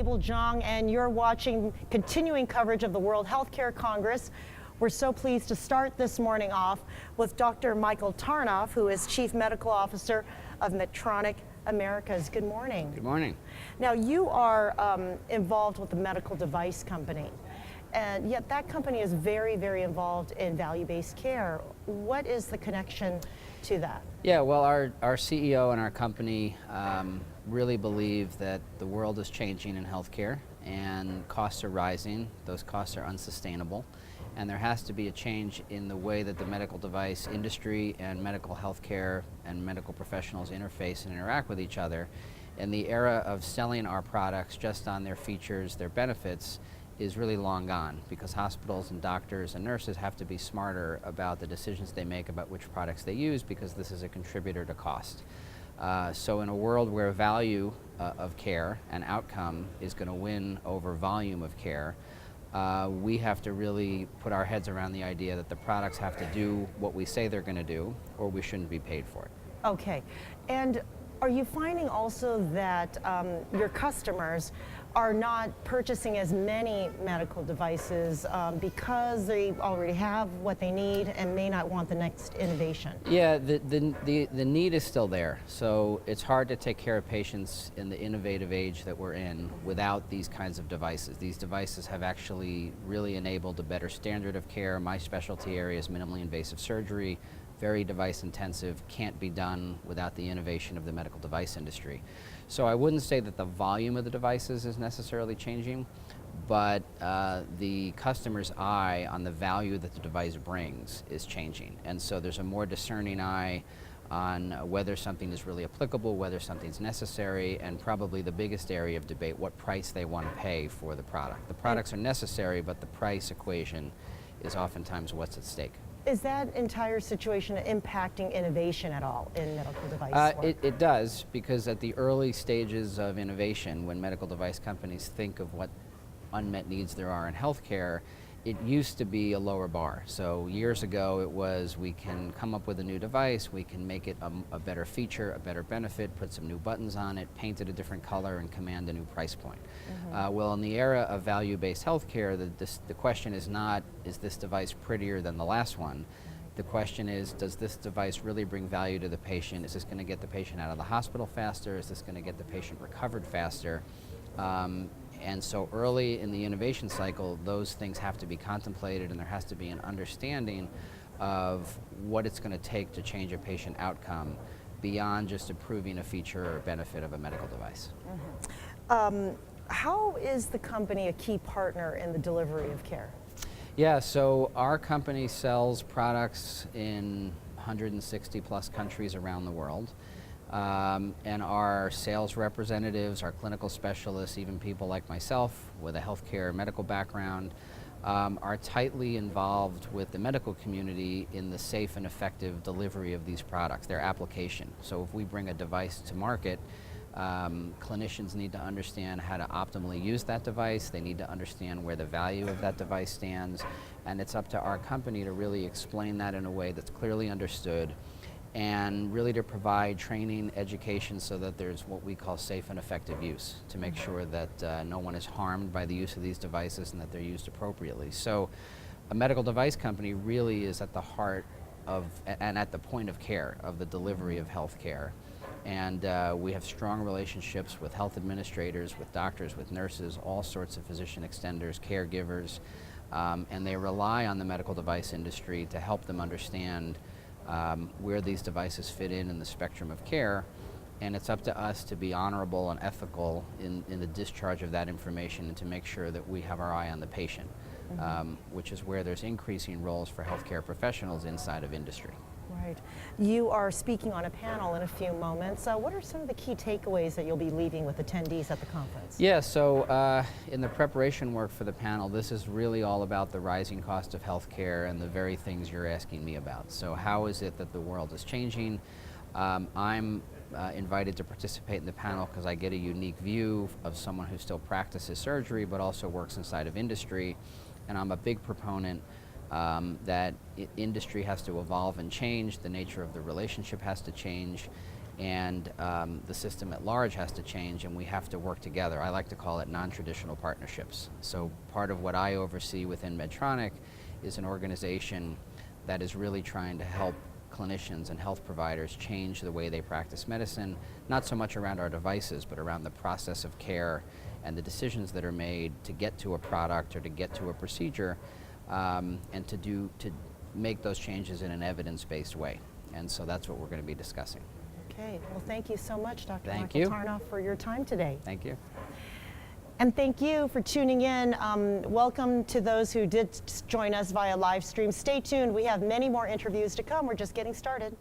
Mabel Zhang, and you're watching continuing coverage of the World Healthcare Congress. We're so pleased to start this morning off with Dr. Michael Tarnoff, who is Chief Medical Officer of Medtronic Americas. Good morning. Good morning. Now, you are involved with the medical device company, and yet that company is very, very involved in value-based care. What is the connection to that? Yeah, well, our CEO and our company really believe that the world is changing in healthcare and costs are rising. Those costs are unsustainable. And there has to be a change in the way that the medical device industry and medical healthcare and medical professionals interface and interact with each other. And the era of selling our products just on their features, their benefits, is really long gone, because hospitals and doctors and nurses have to be smarter about the decisions they make about which products they use, because this is a contributor to cost. So in a world where value of care and outcome is going to win over volume of care, we have to really put our heads around the idea that the products have to do what we say they're going to do, or we shouldn't be paid for it. Okay. And are you finding also that your customers are not purchasing as many medical devices because they already have what they need and may not want the next innovation? Yeah, the need is still there. So it's hard to take care of patients in the innovative age that we're in without these kinds of devices. These devices have actually really enabled a better standard of care. My specialty area is minimally invasive surgery. Very device intensive, can't be done without the innovation of the medical device industry. So I wouldn't say that the volume of the devices is necessarily changing, but the customer's eye on the value that the device brings is changing. And so there's a more discerning eye on whether something is really applicable, whether something's necessary, and probably the biggest area of debate, what price they want to pay for the product. The products are necessary, but the price equation is oftentimes what's at stake. Is that entire situation impacting innovation at all in medical device work? It does, because at the early stages of innovation, when medical device companies think of what unmet needs there are in healthcare, it used to be a lower bar. So years ago it was, we can come up with a new device, we can make it a better feature, a better benefit, put some new buttons on it, paint it a different color, and command a new price point. Well, in the era of value-based healthcare, the question is not, is this device prettier than the last one? The question is, does this device really bring value to the patient? Is this going to get the patient out of the hospital faster? Is this going to get the patient recovered faster? And so early in the innovation cycle, those things have to be contemplated, and there has to be an understanding of what it's going to take to change a patient outcome beyond just improving a feature or benefit of a medical device. How is the company a key partner in the delivery of care? Yeah, so our company sells products in 160 plus countries around the world. And our sales representatives, our clinical specialists, even people like myself with a healthcare medical background, are tightly involved with the medical community in the safe and effective delivery of these products, their application. So if we bring a device to market, clinicians need to understand how to optimally use that device. They need to understand where the value of that device stands. And it's up to our company to really explain that in a way that's clearly understood, and really to provide training, education, so that there's what we call safe and effective use, to make sure that no one is harmed by the use of these devices and that they're used appropriately. So a medical device company really is at the heart of, and at the point of care, of the delivery of health care. And we have strong relationships with health administrators, with doctors, with nurses, all sorts of physician extenders, caregivers, and they rely on the medical device industry to help them understand where these devices fit in the spectrum of care, and it's up to us to be honorable and ethical in the discharge of that information, and to make sure that we have our eye on the patient, which is where there's increasing roles for healthcare professionals inside of industry. Right. You are speaking on a panel in a few moments. What are some of the key takeaways that you'll be leaving with attendees at the conference? Yeah, so in the preparation work for the panel, this is really all about the rising cost of healthcare and the very things you're asking me about. So how is it that the world is changing? I'm invited to participate in the panel because I get a unique view of someone who still practices surgery but also works inside of industry, and I'm a big proponent that industry has to evolve and change, the nature of the relationship has to change, and the system at large has to change, and we have to work together. I like to call it non-traditional partnerships. So part of what I oversee within Medtronic is an organization that is really trying to help clinicians and health providers change the way they practice medicine, not so much around our devices, but around the process of care and the decisions that are made to get to a product or to get to a procedure, and to make those changes in an evidence-based way. And so that's what we're going to be discussing. Okay, well, thank you so much, Dr. Thank Michael you. Tarnoff, for your time today. Thank you. And thank you for tuning in. Welcome to those who did join us via live stream. Stay tuned. We have many more interviews to come. We're just getting started.